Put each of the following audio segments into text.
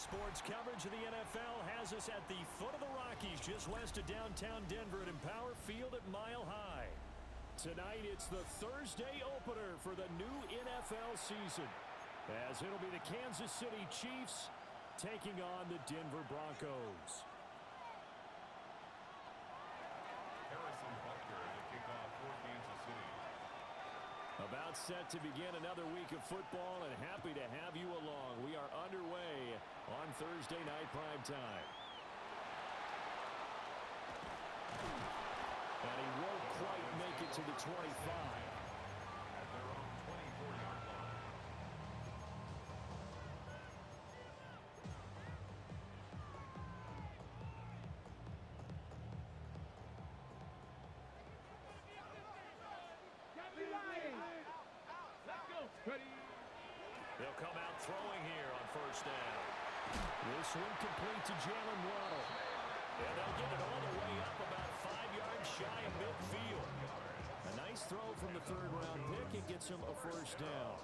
Sports coverage of the NFL has us at the foot of the Rockies, just west of downtown Denver at Empower Field at Mile High. Tonight, it's the Thursday opener for the new NFL season, as it'll be the Kansas City Chiefs taking on the Denver Broncos. Harrison Butker, the kickoff for Kansas City. About set to begin another week of football, and happy to have you along. We are underway on Thursday night primetime. And he won't quite make it to the 25. At their own 24-yard line. They'll come out throwing here on first down. This one complete to Jalen Waddle. And they'll get it all the way up about 5 yards shy of midfield. A nice throw from the third-round pick. It gets him a first down.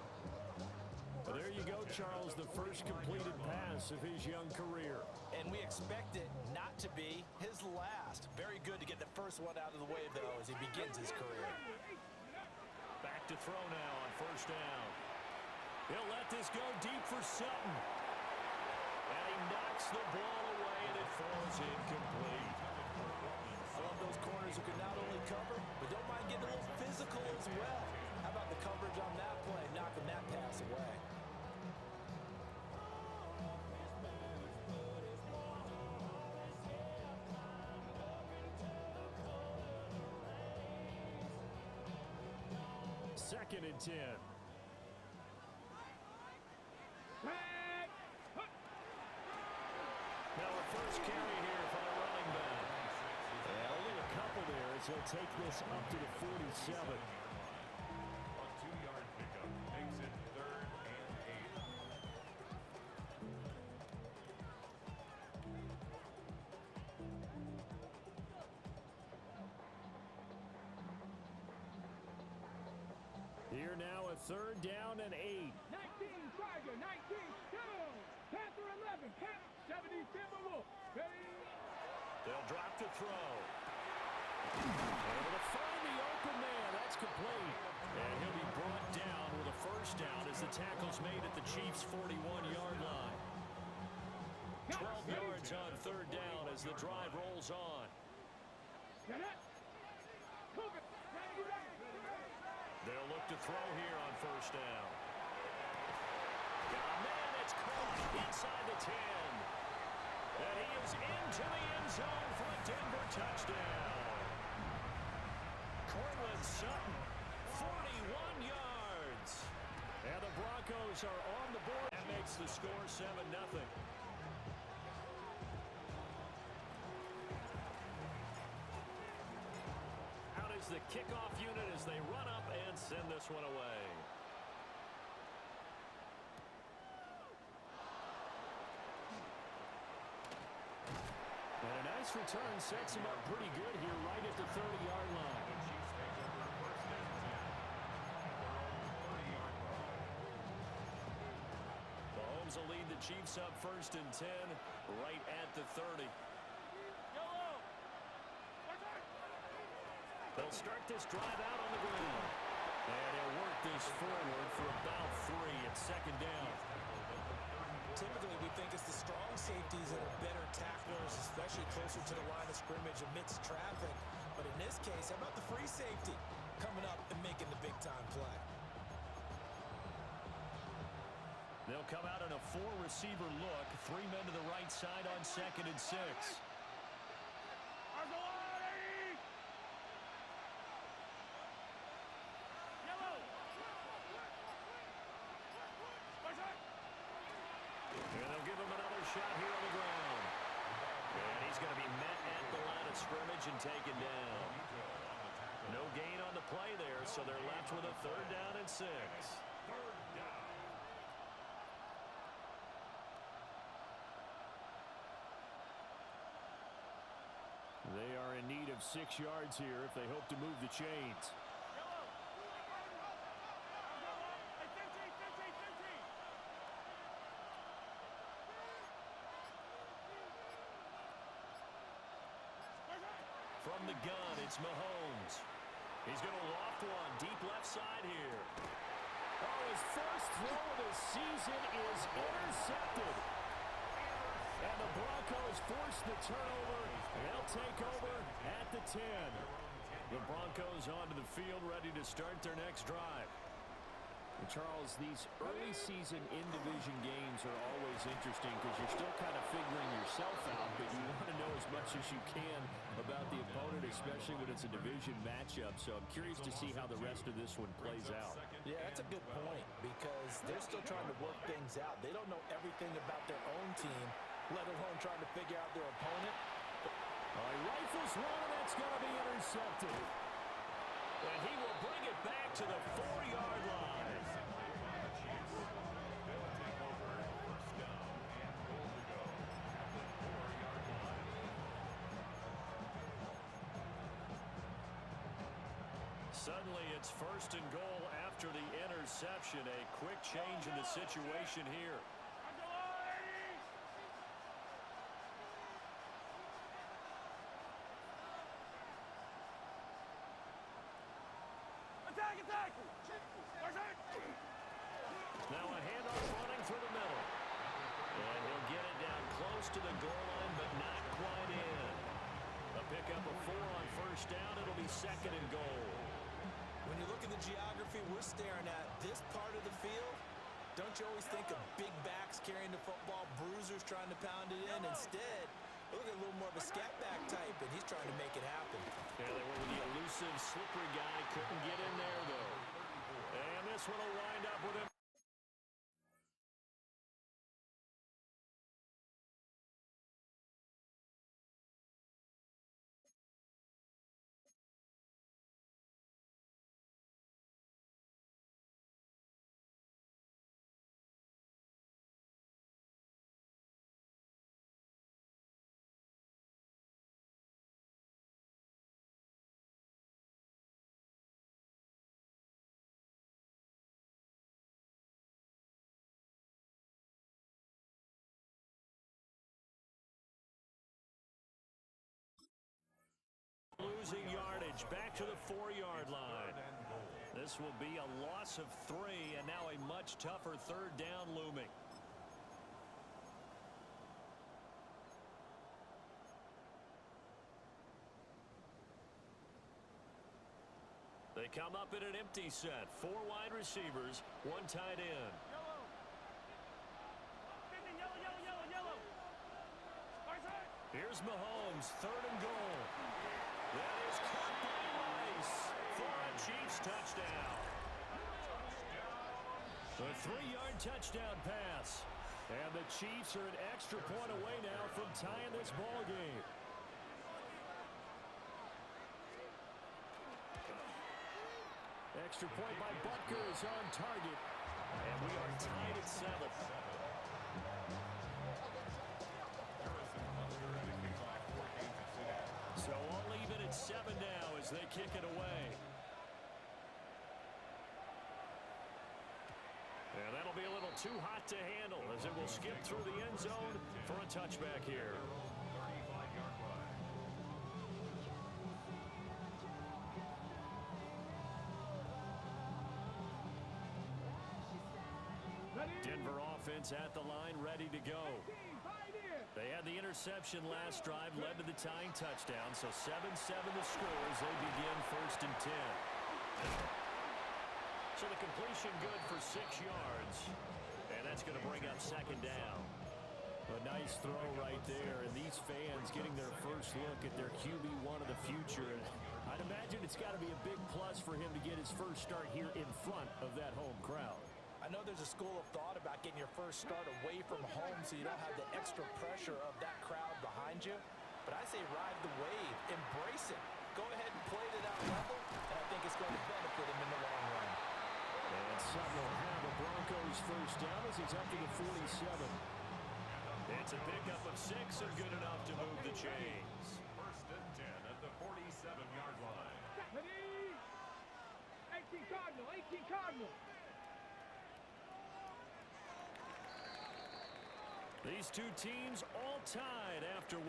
Well, there you go, Charles, the first completed pass of his young career. And we expect it not to be his last. Very good to get the first one out of the way, though, as he begins his career. Back to throw now on first down. He'll let this go deep for Sutton. And he knocks the ball away, and it falls incomplete. I love those corners who can not only cover, but don't mind getting a little physical as well. How about the coverage on that play, knocking that pass away? Second and 10. Now a first carry here for the running back. And only a couple there as he'll take this up to the 47. A 2-yard pickup makes it 3rd and 8. Here now a 3rd down and 8. 19 Tiger, 19 Kettle, Panther 11, Panther 70 Timberwolf. They'll drop to throw. Able to find the open man. That's complete. And he'll be brought down with a first down as the tackle's made at the Chiefs' 41-yard line. 12 yards on 3rd down as the drive rolls on. They'll look to throw here on first down. Got a man that's caught inside the 10. And he is into the end zone for a Denver touchdown. Cortland Sutton, 41 yards. And the Broncos are on the board. That makes the score 7-0. Out is the kickoff unit as they run up and send this one away. And a nice return sets him up pretty good here right at the 30-yard line. The Chiefs take over 1st and 10. Mahomes will lead the Chiefs up 1st and 10 right at the 30. They'll start this drive out on the ground. And he'll work this forward for about 3 at 2nd down. Typically, we think it's the strong safeties that are better tacklers, especially closer to the line of scrimmage amidst traffic. But in this case, how about the free safety coming up and making the big-time play? They'll come out in a 4-receiver look. 3 men to the right side on 2nd and 6. And they'll give him another shot here on the ground. And he's going to be met at the line of scrimmage and taken down. No gain on the play there, so they're left with a 3rd down and 6. 3rd down. They are in need of 6 yards here if they hope to move the chains. the gun, it's Mahomes. He's going to loft one deep left side here. Oh, his first throw of the season is intercepted. And the Broncos force the turnover. They'll take over at the 10. The Broncos onto the field, ready to start their next drive. And Charles, these early season in-division games are always interesting because you're still kind of figuring yourself out, but you want to know as much as you can about the opponent, especially when it's a division matchup. So I'm curious to see how the rest of this one plays out. Yeah, that's a good point because they're still trying to work things out. They don't know everything about their own team, let alone trying to figure out their opponent. He rifles one, and that's going to be intercepted. And he will bring it back to the 4-yard line. Suddenly, it's first and goal after the interception. A quick change in the situation here. Now a handoff running through the middle. And he'll get it down close to the goal line, but not quite in. A pickup of 4 on first down. It'll be second and goal. When you look at the geography we're staring at, this part of the field, don't you always think of big backs carrying the football, bruisers trying to pound it in? Instead, look at a little more of a scat back type, and he's trying to make it happen. Yeah, they were the elusive, slippery guy. Couldn't get in there, though. And this one will wind up with him. Losing yardage back to the 4-yard line. This will be a loss of 3, and now a much tougher third down looming. They come up in an empty set. 4 wide receivers, 1 tight end. Here's Mahomes, third and goal. That is caught by Rice for a Chiefs touchdown. A 3-yard touchdown pass. And the Chiefs are an extra point away now from tying this ball game. Extra point by Butker is on target. And we are tied at 7. So all even at 7 now as they kick it away. And that'll be a little too hot to handle as it will skip through the end zone for a touchback here. Denver offense at the line, ready to go. They had the interception last drive, led to the tying touchdown, so 7-7 the score as they begin first and 10. So the completion good for 6 yards, and that's going to bring up second down. A nice throw right there, and these fans getting their first look at their QB1 of the future. I'd imagine it's got to be a big plus for him to get his first start here in front of that home crowd. I know there's a school of thought about getting your first start away from home so you don't have the extra pressure of that crowd behind you. But I say ride the wave. Embrace it. Go ahead and play to that level, and I think it's going to benefit him in the long run. And Sutton will have a Broncos first down as he's up to the 47. It's a pickup of 6 and good enough to move the chains. First and 10 at the 47-yard line. 18 Cardinal, 18 Cardinal. These two teams all tied after 1.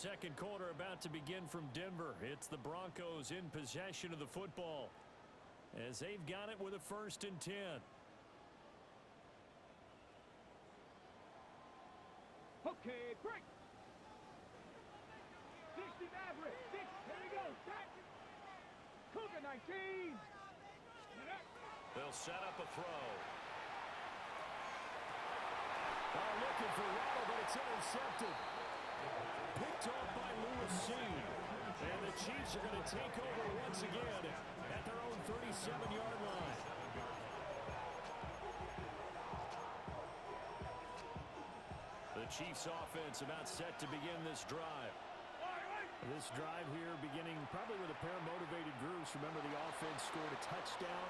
second quarter about to begin from Denver. It's the Broncos in possession of the football as they've got it with a 1st and 10. Okay, break. 60 Maverick. 6. Here we go. Back. Cougar 19. They'll set up a throw. Looking for Waddle, but it's intercepted. Picked off by Lewis C. And the Chiefs are going to take over once again at their own 37-yard line. The Chiefs offense about set to begin this drive. This drive here beginning probably with a pair of motivated groups. Remember, the offense scored a touchdown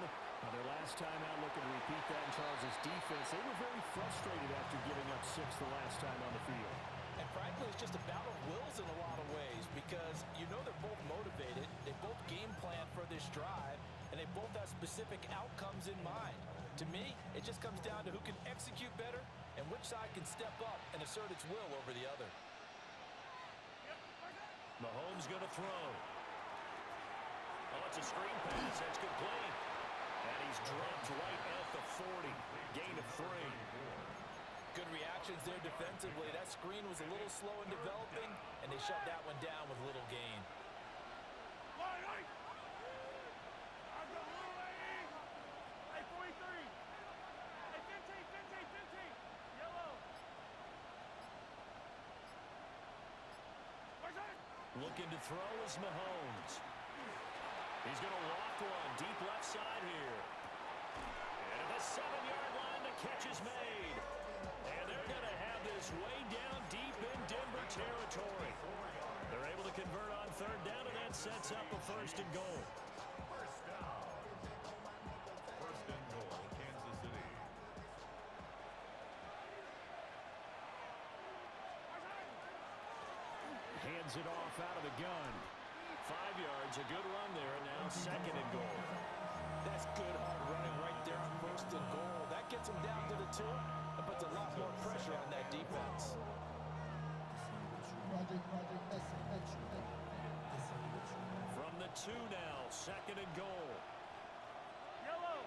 their last time out. Looking to repeat that in Charles' defense. They were very frustrated after giving up 6 the last time on the field. And frankly, it's just a battle of wills in a lot of ways because you know they're both motivated. They both game plan for this drive, and they both have specific outcomes in mind. To me, it just comes down to who can execute better and which side can step up and assert its will over the other. Mahomes going to throw. Oh, it's a screen pass. That's complete. And he's dropped right at the 40. Gain of 3. Good reactions there defensively. That screen was a little slow in developing, and they shut that one down with little gain. Looking to throw is Mahomes. He's going to loft one deep left side here. And at the 7-yard line, the catch is made. And they're going to have this way down deep in Denver territory. They're able to convert on 3rd down, and that sets up a 1st and goal. First down. 1st and goal, Kansas City. Hands it off out of the gun. 5 yards, a good run there, and now 2nd and goal. That's good hard running right there on 1st and goal. That gets them down to the 2 and puts a lot more pressure on that defense. From the 2 now, 2nd and goal. Yellow.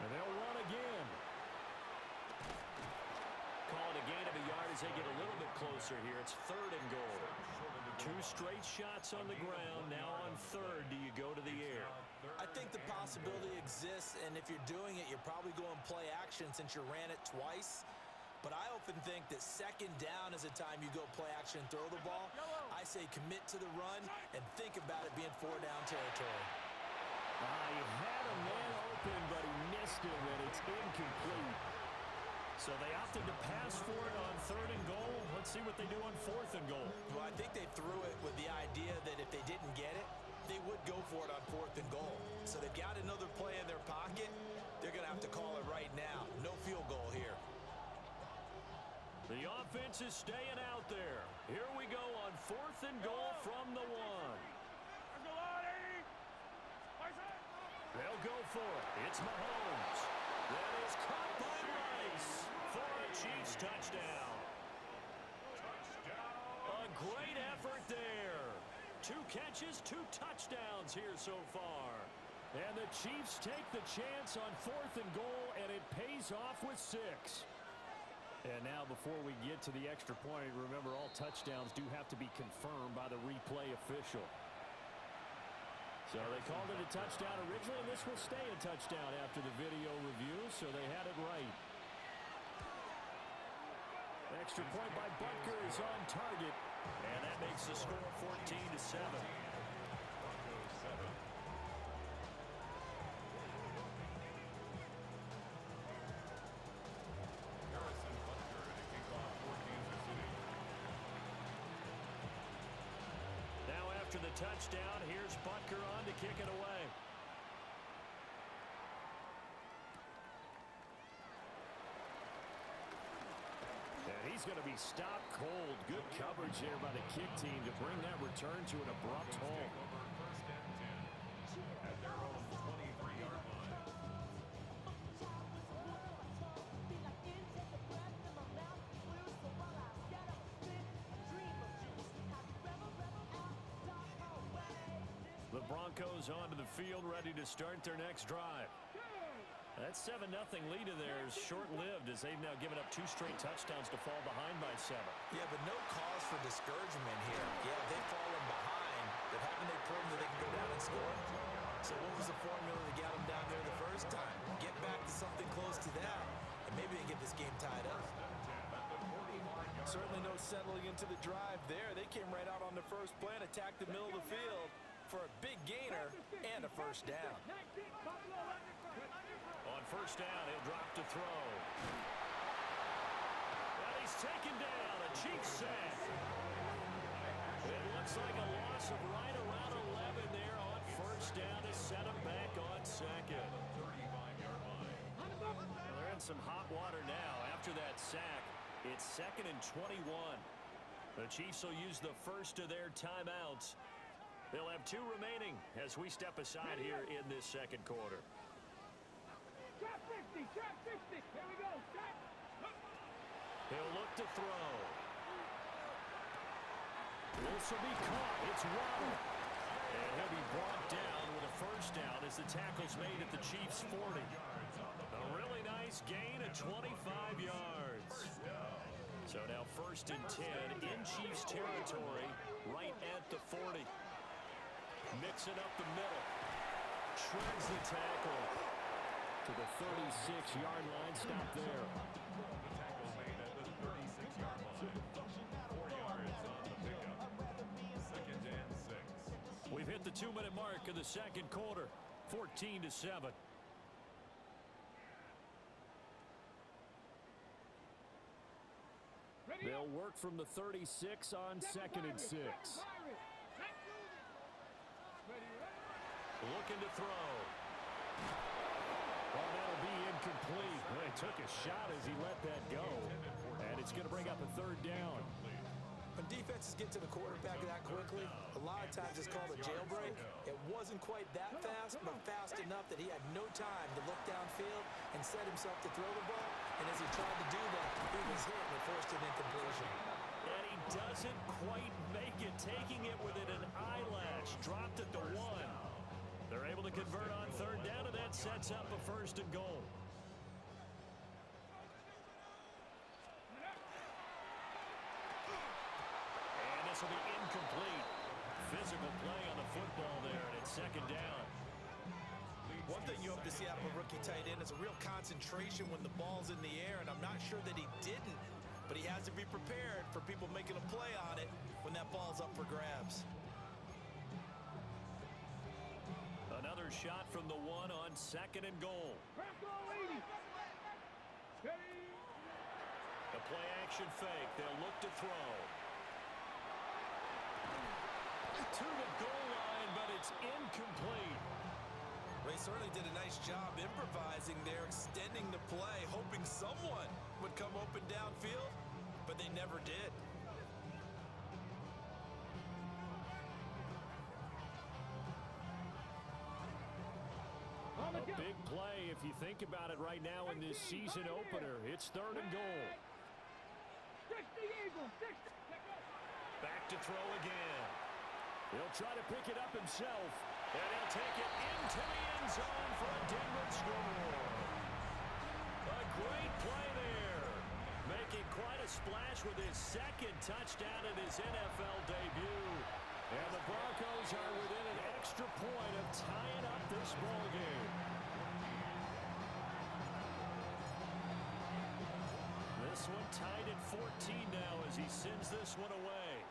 And they'll run again. Call it a gain of a yard as they get a little bit closer here. It's 3rd and goal. 2 straight shots on the ground. Now on 3rd, do you go to the air? I think the possibility exists, and if you're doing it, you're probably going play action since you ran it twice. But I often think that 2nd down is a time you go play action and throw the ball. I say commit to the run and think about it being 4-down territory. He had a man open, but he missed him, and it's incomplete. So they opted to pass for it on 3rd and goal. Let's see what they do on 4th and goal. Well, I think they threw it with the idea that if they didn't get it, they would go for it on 4th and goal. So they've got another play in their pocket. They're going to have to call it right now. No field goal here. The offense is staying out there. Here we go on 4th and goal from the 1. They'll go for it. It's Mahomes. That is caught by Rice for a Chiefs touchdown. A great effort there. 2 catches, 2 touchdowns here so far. And the Chiefs take the chance on 4th and goal, and it pays off with 6. And now before we get to the extra point, remember all touchdowns do have to be confirmed by the replay official. So they called it a touchdown originally, and this will stay a touchdown after the video review, so they had it right. Extra point by Butker is on target, and that makes the score 14-7. After the touchdown, here's Butker on to kick it away. And He's going to be stopped cold. Good coverage there by the kick team to bring that return to an abrupt halt. First and 10 at their own 23-yard line. The Broncos onto the field, ready to start their next drive. That 7-0 lead of theirs short-lived as they've now given up 2 straight touchdowns to fall behind by 7. Yeah, but no cause for discouragement here. Yeah, they've fallen behind, but haven't they proven that they can go down and score? So what was the formula that got them down there the first time? Get back to something close to that, and maybe they get this game tied up. Certainly no settling into the drive there. They came right out on the first play and attacked the middle of the field for a big gainer and a first down. On first down, he'll drop to throw. And he's taken down. A cheap sack. It looks like a loss of right around 11 there on first down to set him back on second. 35-yard line. Well, they're in some hot water now. After that sack, it's 2nd and 21. The Chiefs will use the first of their timeouts. They'll have 2 remaining as we step aside here in this second quarter. Trap 50, trap 50. Here we go. Trap. He'll look to throw. This will be caught. It's Waddle. And he'll be brought down with a first down as the tackle's made at the Chiefs' 40. A really nice gain of 25 yards. So now 1st and 10 in Chiefs territory right at the 40. Mixing up the middle. Shreds the tackle to the 36-yard line. Stop there. The tackle made at the 36-yard line. 4 yards on the pickup. 2nd and 6. We've hit the 2-minute mark of the second quarter. 14-7. They'll work from the 36 on 2nd and 6. Looking to throw. Oh, that'll be incomplete. Well, he took a shot as he let that go. And it's going to bring up a 3rd down. When defenses get to the quarterback that quickly, a lot of times it's called a jailbreak. It wasn't quite that fast, but fast enough that he had no time to look downfield and set himself to throw the ball. And as he tried to do that, he was hit and forced an incompletion. And he doesn't quite make it, taking it within an eyelash. Dropped at the 1. They're able to convert on 3rd down, and that sets up a 1st and goal. And this will be incomplete. Physical play on the football there, and it's 2nd down. One thing you hope to see out of a rookie tight end is a real concentration when the ball's in the air, and I'm not sure that he didn't, but he has to be prepared for people making a play on it when that ball's up for grabs. Another shot from the 1 on 2nd and goal. The play action fake. They'll look to throw. To the goal line, but it's incomplete. They certainly did a nice job improvising there, extending the play, hoping someone would come open downfield, but they never did. A big play if you think about it right now in this season opener. It's 3rd and goal. Back to throw again. He'll try to pick it up himself, and he'll take it into the end zone for a Denver score. A great play there, making quite a splash with his 2nd touchdown in his NFL debut. And the Broncos are within an extra point of tying up this ball game. This one tied at 14 now as he sends this one away.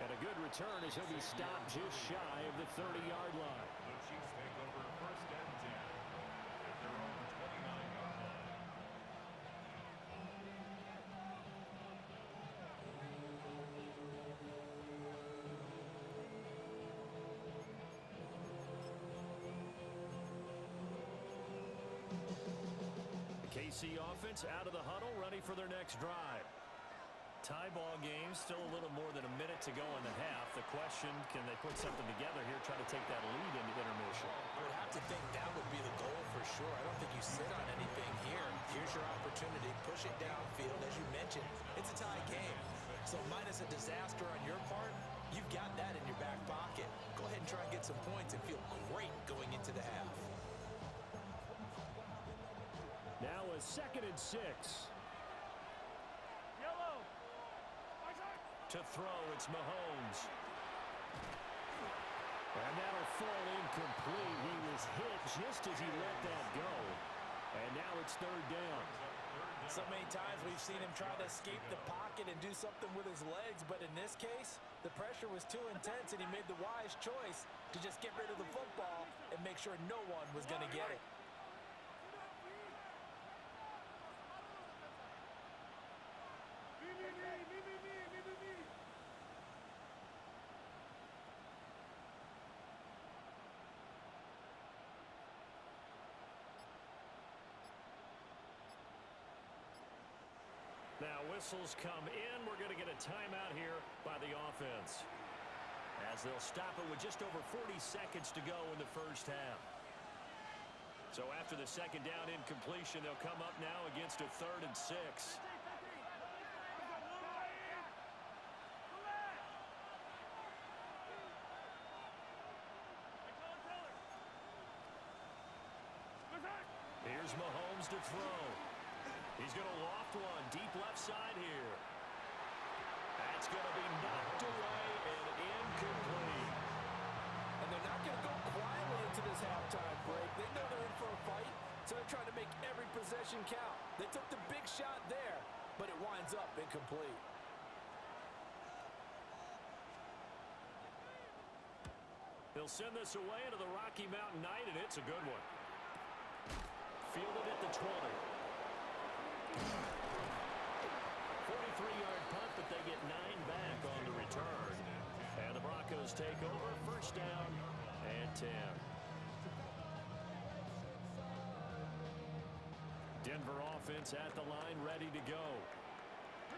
And a good return as he'll be stopped just shy of the 30-yard line. The Chiefs take over 1st and 10 at their own 29-yard line. KC offense out of the huddle, ready for their next drive. Tie ball game, still a little more than a minute to go in the half. The question, can they put something together here, try to take that lead into intermission? I would have to think that would be the goal for sure. I don't think you sit on anything here. Here's your opportunity. Push it downfield. As you mentioned, it's a tie game. So minus a disaster on your part, you've got that in your back pocket. Go ahead and try and get some points and feel great going into the half. Now a 2nd and 6. To throw, it's Mahomes. And that'll fall incomplete. He was hit just as he let that go. And now it's 3rd down. So many times we've seen him try to escape the pocket and do something with his legs, but in this case, the pressure was too intense and he made the wise choice to just get rid of the football and make sure no one was going to get it. Now whistles come in. We're going to get a timeout here by the offense, as they'll stop it with just over 40 seconds to go in the first half. So after the 2nd down incompletion, they'll come up now against a 3rd and 6. Here's Mahomes to throw. He's going to loft one deep left side here. That's going to be knocked away and incomplete. And they're not going to go quietly into this halftime break. They know they're in for a fight, so they're trying to make every possession count. They took the big shot there, but it winds up incomplete. They'll send this away into the Rocky Mountain night, and it's a good one. Fielded at the 20. 43-yard punt, but they get 9 back on the return. And the Broncos take over. 1st down and 10. Denver offense at the line, ready to go.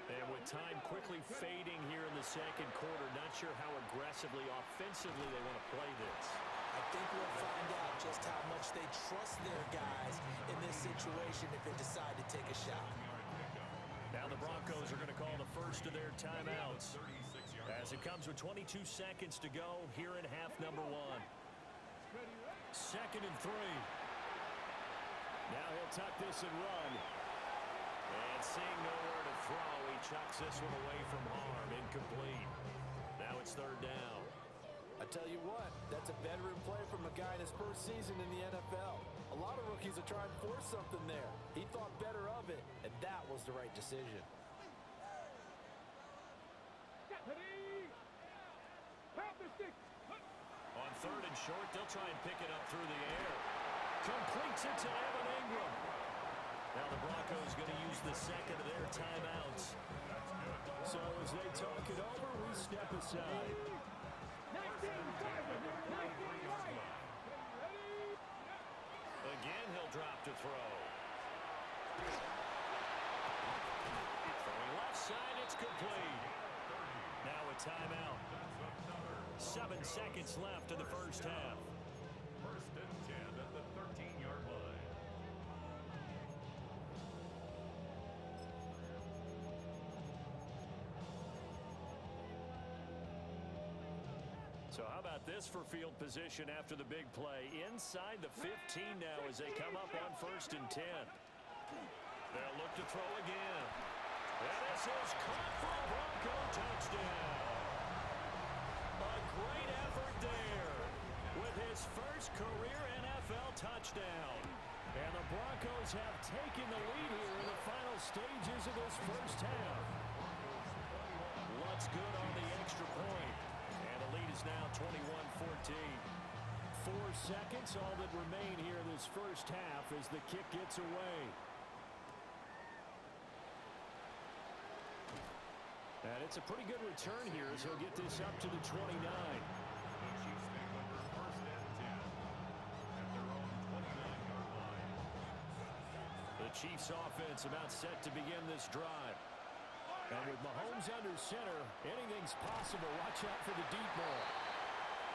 And with time quickly fading here in the 2nd quarter, not sure how aggressively, offensively they want to play this. I think we'll find out just how much they trust their guys in this situation if they decide to take a shot. Now the Broncos are going to call the first of their timeouts, as it comes with 22 seconds to go here in half number 1. 2nd and 3. Now he'll tuck this and run. And seeing nowhere to throw, he chucks this one away from harm. Incomplete. Now it's 3rd down. I tell you what, that's a veteran play from a guy in his first season in the NFL. A lot of rookies are trying to force something there. He thought better of it, and that was the right decision. On 3rd and short, they'll try and pick it up through the air. Completes it to Evan Ingram. Now the Broncos going to use the 2nd of their timeouts. So as they talk it over, we step aside. Again, he'll drop to throw. Throwing left side, it's complete. Now a timeout. 7 seconds left in the first half. 1st and 10 at the 13-yard line. So how about this for field position after the big play? Inside the 15 now as they come up on 1st and 10. They'll look to throw again. And this is caught for a Bronco touchdown. A great effort there with his first career NFL touchdown. And the Broncos have taken the lead here in the final stages of this first half. What's good on the extra point? And the lead is now 21-14. 4 seconds, all that remain here in this first half as the kick gets away. And it's a pretty good return here as he'll get this up to the 29. The Chiefs take over 1st and 10 at their own 29-yard line. The Chiefs offense about set to begin this drive. And with Mahomes under center, anything's possible. Watch out for the deep ball.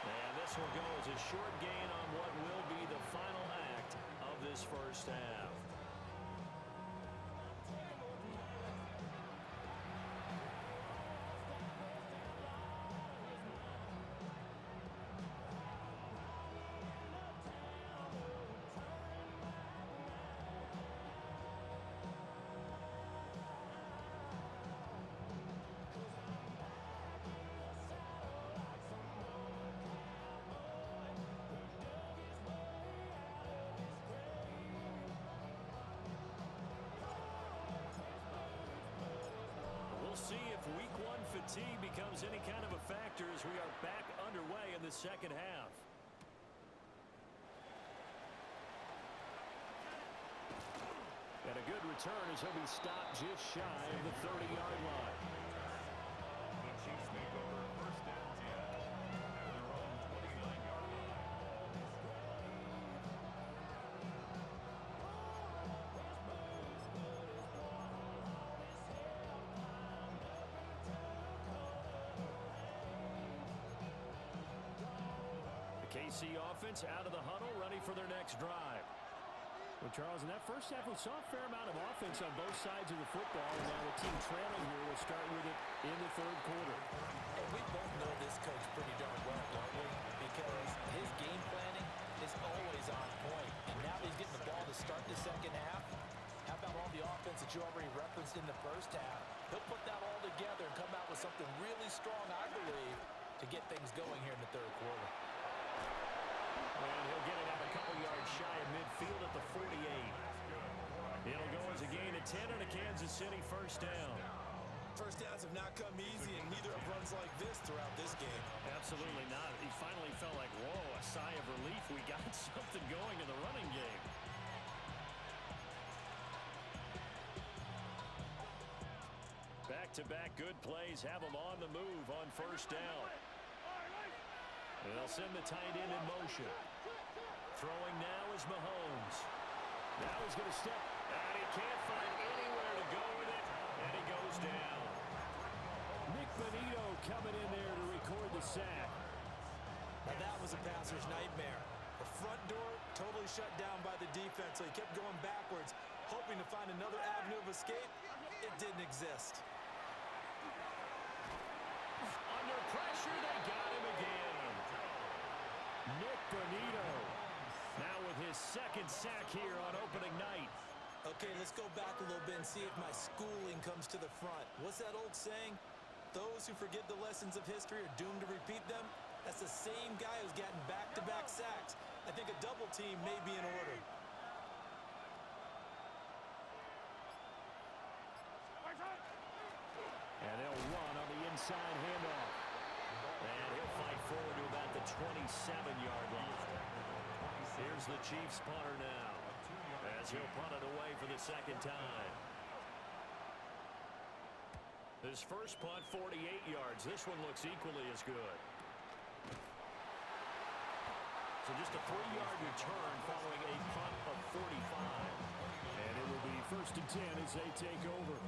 And this will go as a short gain on what will be the final act of this first half. We'll see if week one fatigue becomes any kind of a factor as we are back underway in the second half. And a good return as he'll be stopped just shy of the 30-yard line. The Chiefs make over first and 10 at their own 29-yard line. KC offense out of the huddle, ready for their next drive. Well, Charles, in that first half, we saw a fair amount of offense on both sides of the football, and now the team trailing here will start with it in the third quarter. And we both know this coach pretty darn well, don't we? Because his game planning is always on point. And now he's getting the ball to start the second half. How about all the offense that you already referenced in the first half? He'll put that all together and come out with something really strong, I believe, to get things going here in the third quarter. And he'll get it out a couple yards shy of midfield at the 48. It'll go as a gain of 10 and a Kansas City first down. First downs have not come easy, and neither have runs like this throughout this game. Absolutely not. He finally felt like, whoa, a sigh of relief. We got something going in the running game. Back-to-back good plays have them on the move on first down. They'll send the tight end in motion. Throwing now is Mahomes. Now he's going to step, and he can't find anywhere to go with it, and he goes down. Nick Bonito coming in there to record the sack. Now that was a passer's nightmare. The front door totally shut down by the defense, so he kept going backwards, hoping to find another avenue of escape. It didn't exist. Under pressure, they got him again. Nick Bonito, now with his second sack here on opening night. Okay, let's go back a little bit and see if my schooling comes to the front. What's that old saying? Those who forget the lessons of history are doomed to repeat them. That's the same guy who's gotten back-to-back sacks. I think a double team may be in order. And they'll run on the inside handoff. And he'll fight forward to about the 27-yard line. Here's the Chiefs punter now, as he'll punt it away for the second time. His first punt, 48 yards. This one looks equally as good. So just a 3-yard return following a punt of 45. And it will be first and 10 as they take over.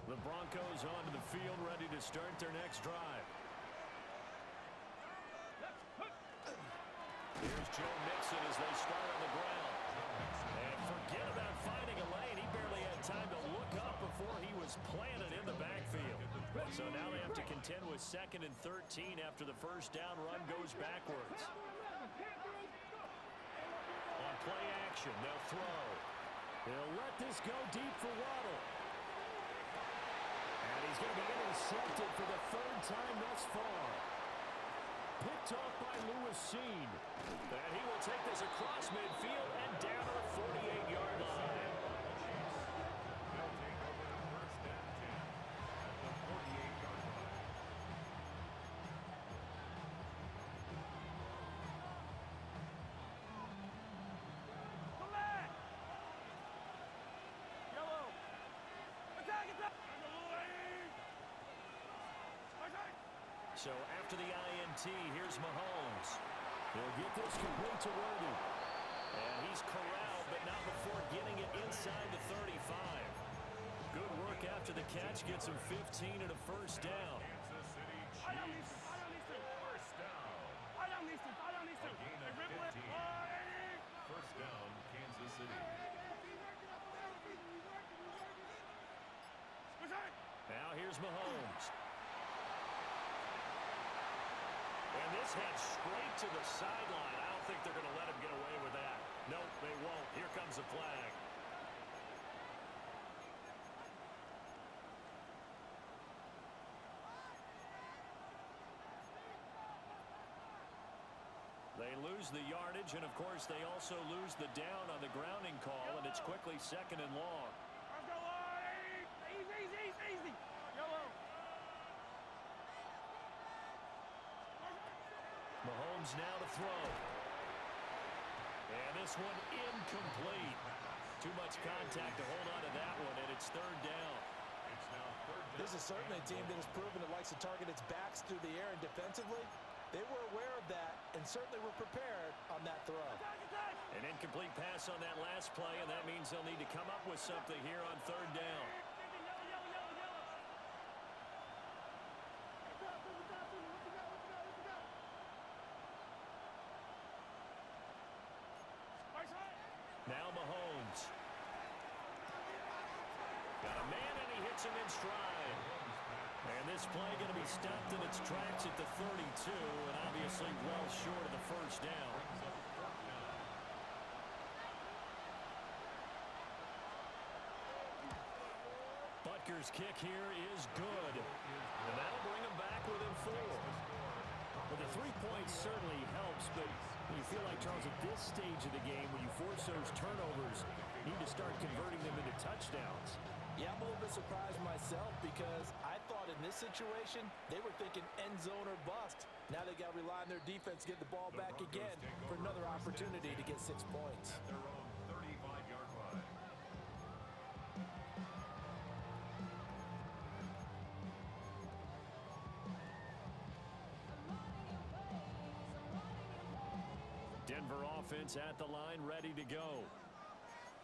The Broncos onto the field, ready to start their next drive. Here's Joe Mixon as they start on the ground. And forget about finding a lane. He barely had time to look up before he was planted in the backfield. So now they have to contend with 2nd and 13 after the first down run goes backwards. On play action, they'll throw. They'll let this go deep for Waddle. And he's going to be intercepted for the 3rd time thus far. Picked off by Lewis Seen. And he will take this across midfield and down to the 48-yard line. They'll take over first and 10 at the 48-yard line. So after the INT, here's Mahomes. He'll get this complete to Worthy. And he's corralled, but not before getting it inside the 35. Good work after the catch. Gets him 15 and a first down. Kansas City Chiefs. First down. A gain of 15. First down, Kansas City. Now here's Mahomes. And this head straight to the sideline. I don't think they're going to let him get away with that. Nope, they won't. Here comes the flag. They lose the yardage, and of course they also lose the down on the grounding call, and it's quickly second and long. Let's go, easy. Yellow. Mahomes now to throw. And this one incomplete. Too much contact to hold on to that one, and it's third down. It's now third down. This is certainly a team that has proven it likes to target its backs through the air, and defensively, they were aware of that and certainly were prepared on that throw. An incomplete pass on that last play, and that means they'll need to come up with something here on third down. Now Mahomes. Got a man, and he hits him in stride. And this play going to be stopped in its tracks at the 32, and obviously well short of the first down. Butker's kick here is good, and that'll bring him back within 4. Well, the 3 points certainly helps, but you feel like, Charles, at this stage of the game, when you force those turnovers, you need to start converting them into touchdowns. Yeah, I'm a little bit surprised myself because I thought in this situation, they were thinking end zone or bust. Now they got to rely on their defense to get the ball back again for another opportunity to get 6 points. At their own 35-yard line. Denver offense at the line, ready to go.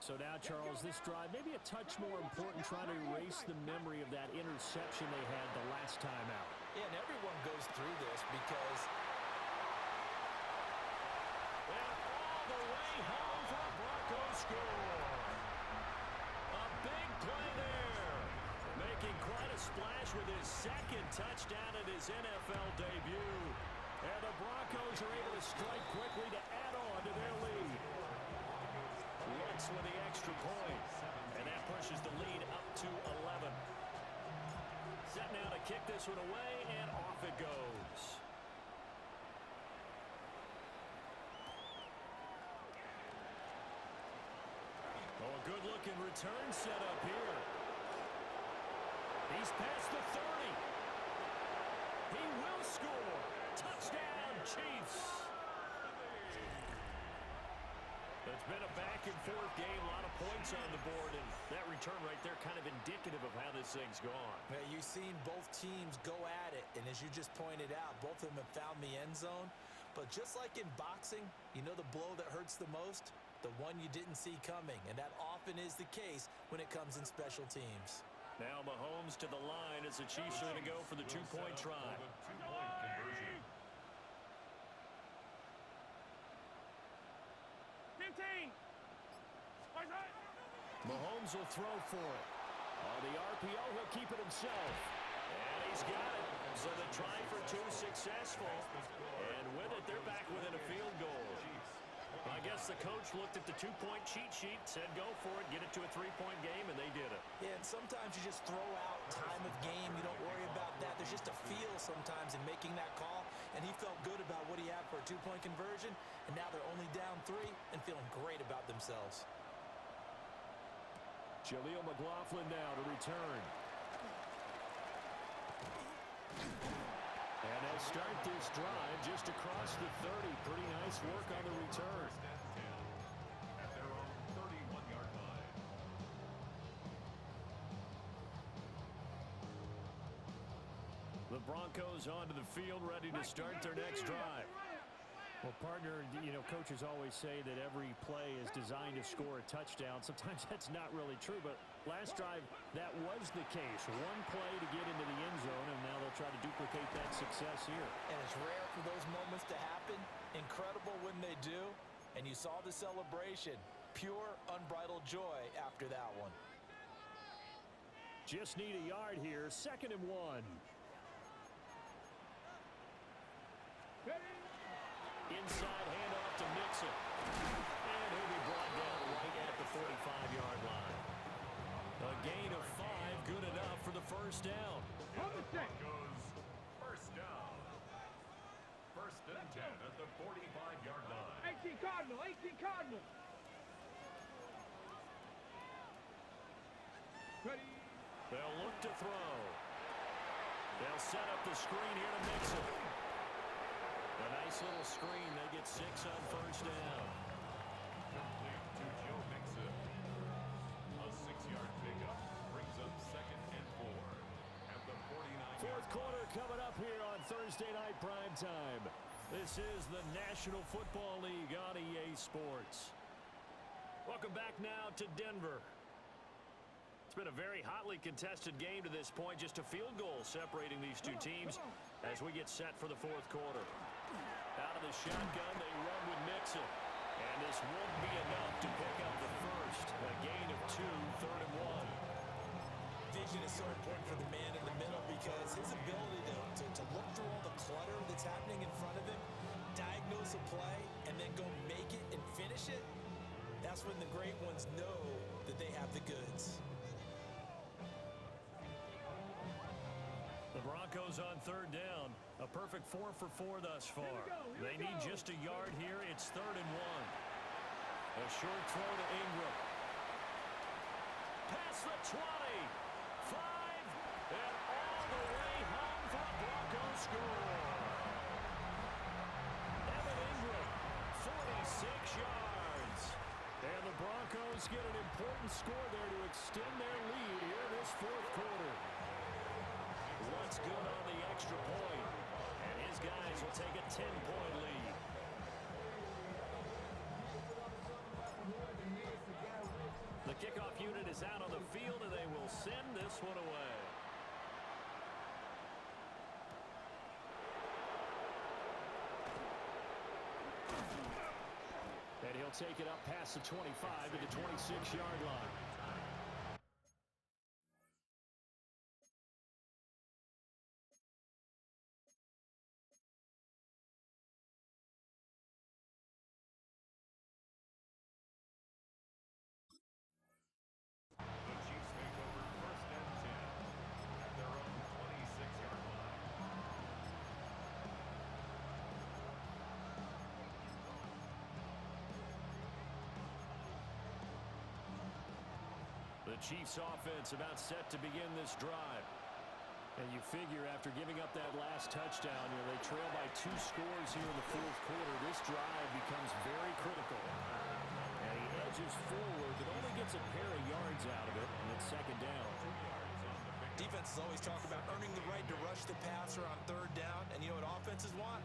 So now, Charles, this drive maybe a touch more important, trying to erase the memory of that interception they had the last time out. Yeah, and everyone goes through this because... And all the way home for the Broncos score. A big play there. Making quite a splash with his second touchdown at his NFL debut. And the Broncos are able to strike quickly to add on to their lead. Lutz with the extra point, and that pushes the lead up to 11. Set now to kick this one away, and off it goes. Oh, a good-looking return set up here. He's past the 30. He will score. Touchdown, Chiefs. It's been a back-and-forth game, a lot of points on the board, and that return right there kind of indicative of how this thing's gone. Yeah, you've seen both teams go at it, and as you just pointed out, both of them have found the end zone. But just like in boxing, you know the blow that hurts the most? The one you didn't see coming, and that often is the case when it comes in special teams. Now Mahomes to the line as the Chiefs are going to go for the two-point try. Two-point conversion. 15. Mahomes will throw for it. On the RPO, he'll keep it himself. And he's got it. So the try for 2 successful. And with it, they're back within a field goal. I guess the coach looked at the two-point cheat sheet, said go for it, get it to a three-point game, and they did it. Yeah, and sometimes you just throw out time of game. You don't worry about that. There's just a feel sometimes in making that call, and he felt good about what he had for a two-point conversion, and now they're only down 3 and feeling great about themselves. Jaleel McLaughlin now to return. And they'll start this drive just across the 30. Pretty nice work on the return. At their own 31-yard line. The Broncos onto the field, ready to start their next drive. Well, partner, you know, coaches always say that every play is designed to score a touchdown. Sometimes that's not really true, but last drive, that was the case. One play to get into the end zone, and now they'll try to duplicate that success here. And it's rare for those moments to happen. Incredible when they do. And you saw the celebration. Pure, unbridled joy after that one. Just need a yard here. 2nd and 1. Inside handoff to Mixon. And he'll be brought down right at the 45-yard line. A gain of 5, good enough for the first down. Broncos, first down. 1st and 10 at the 45-yard line. 18 Cardinal, 18 Cardinal. Ready. They'll look to throw. They'll set up the screen here to Mixon. A nice little screen. They get 6 on first down. Complete to Joe Mixon. A 6-yard pickup brings up 2nd and 4 at the 49-yard Fourth quarter coming up here on Thursday night primetime. This is the National Football League on EA Sports. Welcome back now to Denver. It's been a very hotly contested game to this point. Just a field goal separating these two teams as we get set for the fourth quarter. Out of the shotgun, they run with Mixon. And this won't be enough to pick up the first. A gain of 2, 3rd and 1. Vision is so important for the man in the middle because his ability to look through all the clutter that's happening in front of him, diagnose a play, and then go make it and finish it, that's when the great ones know that they have the goods. The Broncos on 3rd down. A perfect 4 for 4 thus far. They need just a yard here. It's 3rd and 1. A short throw to Ingram. Past the 20. 5. And all the way home for a Broncos score. Evan Ingram, 46 yards. And the Broncos get an important score there to extend their lead here in this fourth quarter. What's good on the extra point? And his guys will take a 10-point lead. The kickoff unit is out on the field, and they will send this one away. And he'll take it up past the 25 to the 26-yard line. The Chiefs take over 1st and 10 at their own 26-yard line. The Chiefs offense about set to begin this drive. And you figure after giving up that last touchdown, you know, they trail by 2 scores here in the fourth quarter. This drive becomes very critical. And he edges forward, but only gets a pair of yards out of it, and it's 2nd down. Defenses always talk about earning the right to rush the passer on 3rd down. And you know what offenses want?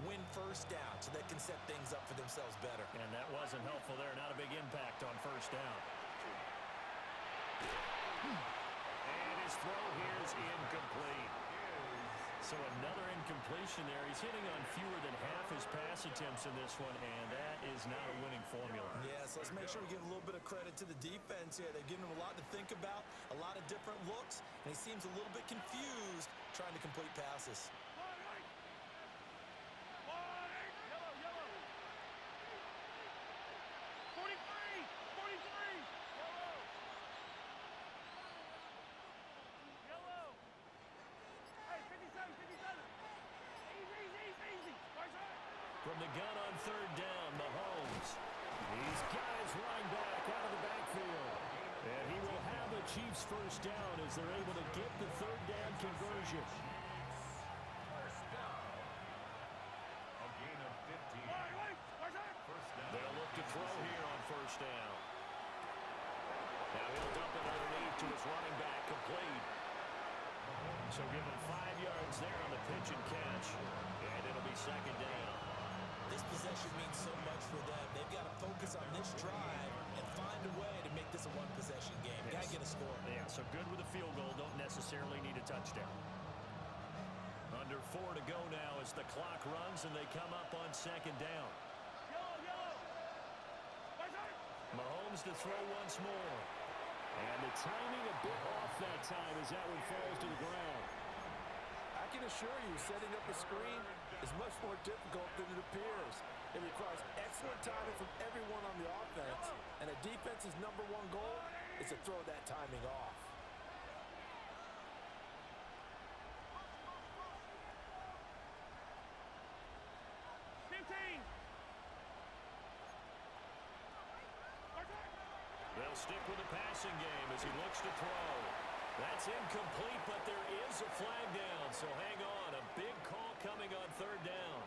Win 1st down so they can set things up for themselves better. And that wasn't helpful there. Not a big impact on 1st down. And his throw here is incomplete. So another incompletion there. He's hitting on fewer than half his pass attempts in this one, and that is not a winning formula. Yes, let's make sure we give a little bit of credit to the defense here. They've given him a lot to think about, a lot of different looks, and he seems a little bit confused trying to complete passes. From the gun on 3rd down, Mahomes. He's got his running back out of the backfield. And he will have the Chiefs 1st down as they're able to get the 3rd down conversion. First down. A gain of 15. First down. They'll look to throw here on 1st down. Now he'll dump it underneath to his running back, complete. So give him 5 yards there 4 to go now as the clock runs and they come up on second down. Mahomes to throw once more. And the timing a bit off that time as that one falls to the ground. I can assure you, setting up a screen is much more difficult than it appears. It requires excellent timing from everyone on the offense, and a defense's #1 goal is to throw that timing off. They'll stick with the passing game as he looks to throw. That's incomplete, but there is a flag down, so hang on. A big call coming on third down.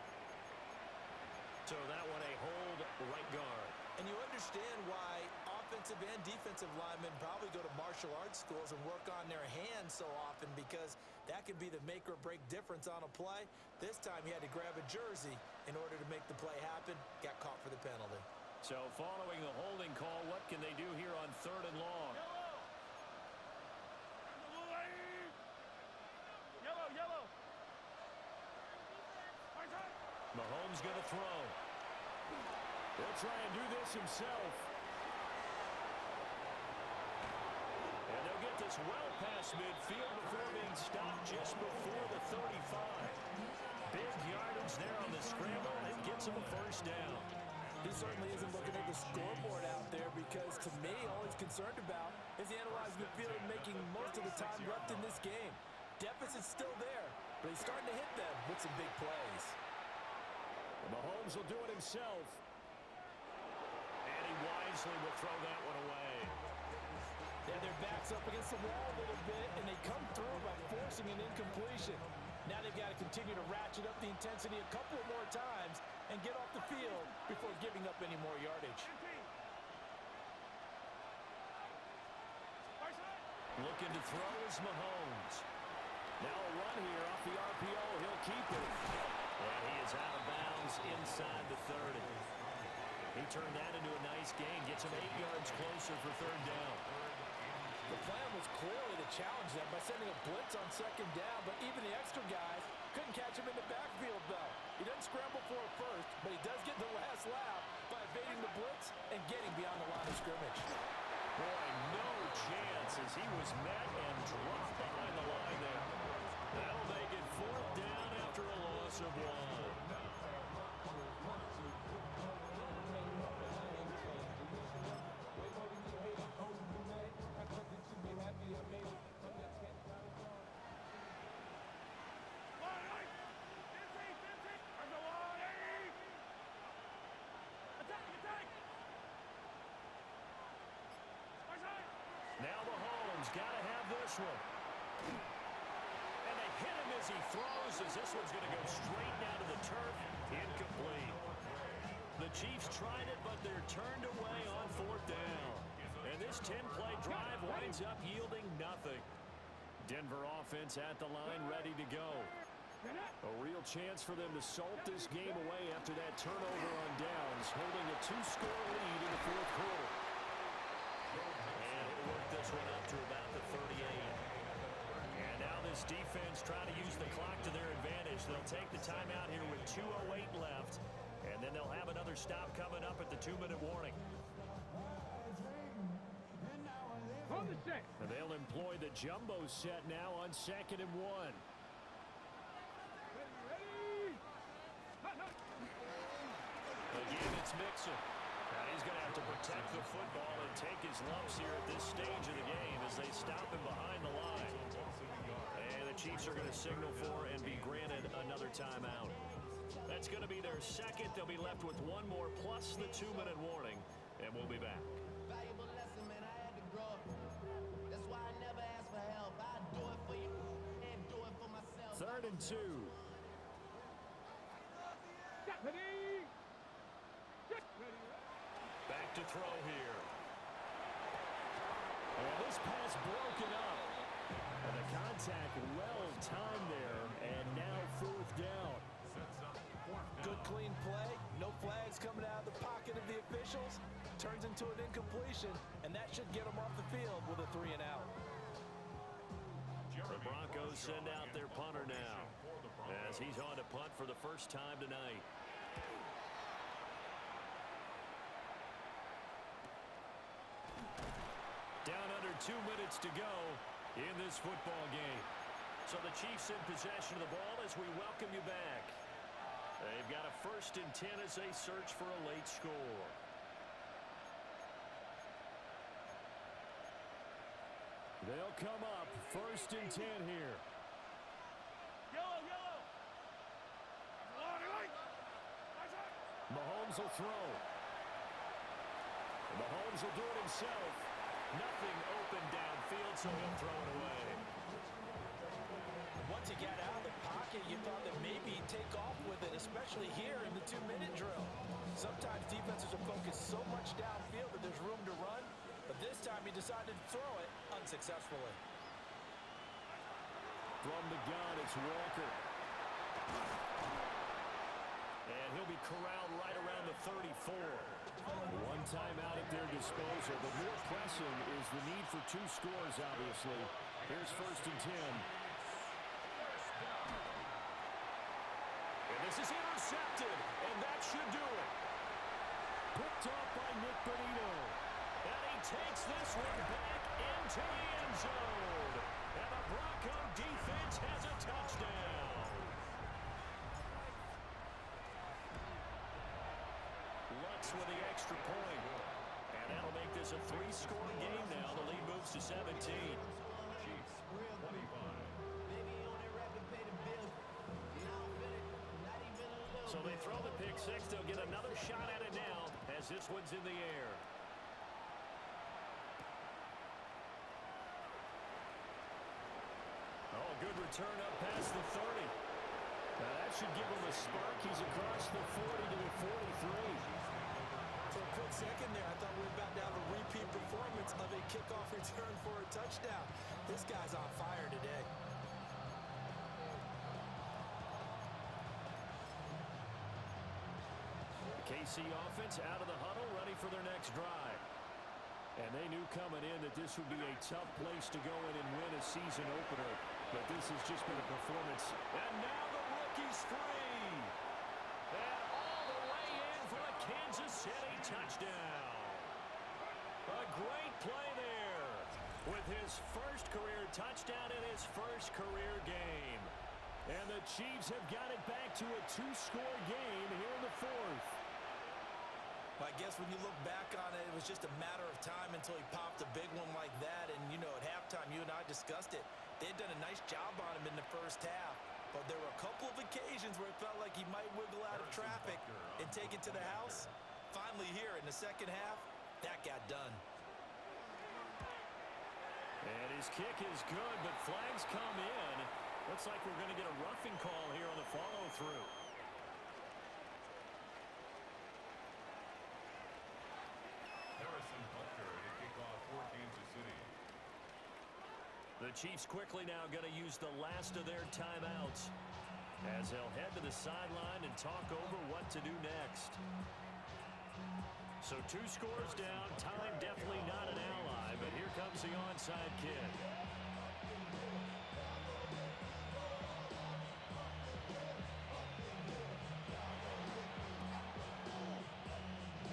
So that one a hold right guard. And you understand why offensive and defensive linemen probably go to martial arts schools and work on their hands so often, because that can be the make or break difference on a play. This time he had to grab a jersey in order to make the play happen. Got caught for the penalty. So following the holding call, what can they do here on third and long? Yellow. Mahomes going to throw. He'll try and do this himself. And they'll get this well past midfield before being stopped just before the 35. Big yardage there on the scramble. It gets him a first down. He certainly isn't looking at the scoreboard out there, because to me, all he's concerned about is analyzing the field and making most of the time left in this game. Deficit's still there, but he's starting to hit them with some big plays. Mahomes will do it himself. And he wisely will throw that one away. Yeah, their back's up against the wall a little bit, and they come through by forcing an incompletion. Now they've got to continue to ratchet up the intensity a couple more times and get off the field before giving up any more yardage. Looking to throw is Mahomes. Now a run here off the RPO. He'll keep it. And he is out of bounds inside the 30. He turned that into a nice gain. Gets him 8 yards closer for third down. The plan was clearly to challenge them by sending a blitz on second down, but even the extra guys couldn't catch him in the backfield, though. He doesn't scramble for it first, but he does get the last laugh by evading the blitz and getting beyond the line of scrimmage. Boy, no chance as he was met and dropped behind the line there. That'll make it fourth down after a loss of 1. Now Mahomes got to have this one. And they hit him as he throws, as this one's going to go straight down to the turf. Incomplete. The Chiefs tried it, but they're turned away on fourth down. And this 10-play drive winds up yielding nothing. Denver offense at the line, ready to go. A real chance for them to salt this game away after that turnover on downs, holding a 2-score lead in the fourth quarter. And he'll work this one up to about the 38. And now this defense trying to use the clock to their advantage. They'll take the timeout here with 2:08 left. And then they'll have another stop coming up at the 2-minute warning. On the set. And they'll employ the jumbo set now on 2nd and 1. Again, it's Mixon. Now he's going to have to protect the football and take his lumps here at this stage of the game as they stop him behind the line. And the Chiefs are going to signal for and be granted another timeout. That's going to be their second. They'll be left with one more plus the 2-minute warning, and we'll be back. Valuable lesson, man. I had to grow up. That's why I never ask for help. I do it for you and do it for myself. 3rd and 2. Back to throw here. And this pass broken up. And the contact well timed there, and now 4th down. Good clean play, no flags coming out of the pocket of the officials. Turns into an incompletion, and that should get them off the field with a 3-and-out. The Broncos send out their punter now as he's on to punt for the first time tonight. Down under 2 minutes to go in this football game. So the Chiefs in possession of the ball as we welcome you back. They've got a 1st and 10 as they search for a late score. They'll come up 1st and 10 here. Yellow, yellow. Mahomes will throw. Mahomes will do it himself. Nothing open downfield, so he'll throw it away. Once he got out of the pocket, you thought that maybe he'd take off with it, especially here in the 2-minute drill. Sometimes defenses are focused so much downfield that there's room to run, but this time he decided to throw it unsuccessfully. From the gun, it's Walker. And he'll be corralled right around the 34. One timeout at their disposal, but more pressing is the need for 2 scores, obviously. Here's 1st and 10. And this is intercepted, and that should do it. Picked off by Nick Bonito. And he takes this one back into the end zone. And the Bronco defense has a touchdown. Lutz with the extra point. And that'll make this a 3-score game now. The lead moves to 17. Chiefs, 25. So they throw the pick 6. They'll get another shot at it now as this one's in the air. Oh, good return up past the 30. Now that should give him a spark. He's across the 40 to the 43. For a quick second there, I thought we were about to have a repeat performance of a kickoff return for a touchdown. This guy's on fire today. KC offense out of the huddle, ready for their next drive. And they knew coming in that this would be a tough place to go in and win a season opener. But this has just been a performance. And now the rookie's free. And all the way in for a Kansas City touchdown. A great play there with his first career touchdown in his first career game. And the Chiefs have got it back to a 2-score game here in the 4th. I guess when you look back on it, it was just a matter of time until he popped a big one like that. And, you know, at halftime, you and I discussed it. They had done a nice job on him in the first half. But there were a couple of occasions where it felt like he might wiggle out of traffic and take it to the house. Finally here in the second half, that got done. And his kick is good, but flags come in. Looks like we're going to get a roughing call here on the follow-through. The Chiefs quickly now going to use the last of their timeouts as they'll head to the sideline and talk over what to do next. So 2 scores down. Time definitely not an ally, but here comes the onside kick.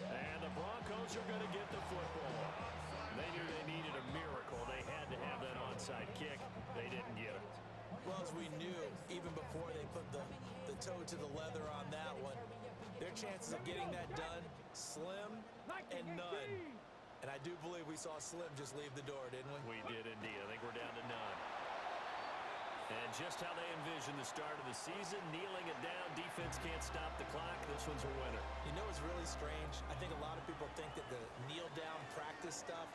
And the Broncos are going to get the football. They knew they needed a miracle. They had to have that onside kick. They didn't get it. Well, as we knew, even before they put the toe to the leather on that one, their chances of getting that done, slim and none. And I do believe we saw Slim just leave the door, didn't we? We did indeed. I think we're down to none. And just how they envisioned the start of the season, kneeling it down, defense can't stop the clock. This one's a winner. You know what's really strange? I think a lot of people think that the kneel-down practice stuff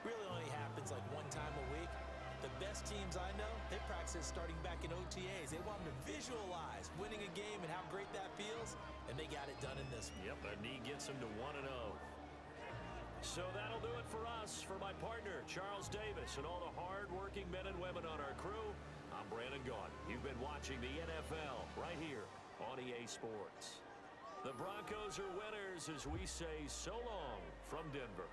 really only happens like one time a week. The best teams I know, they practice starting back in OTAs. They want them to visualize winning a game and how great that feels, and they got it done in this one. Yep, a knee gets them to 1-0. So that'll do it for us. For my partner, Charles Davis, and all the hard-working men and women on our crew, I'm Brandon Gaudin. You've been watching the NFL right here on EA Sports. The Broncos are winners as we say so long from Denver.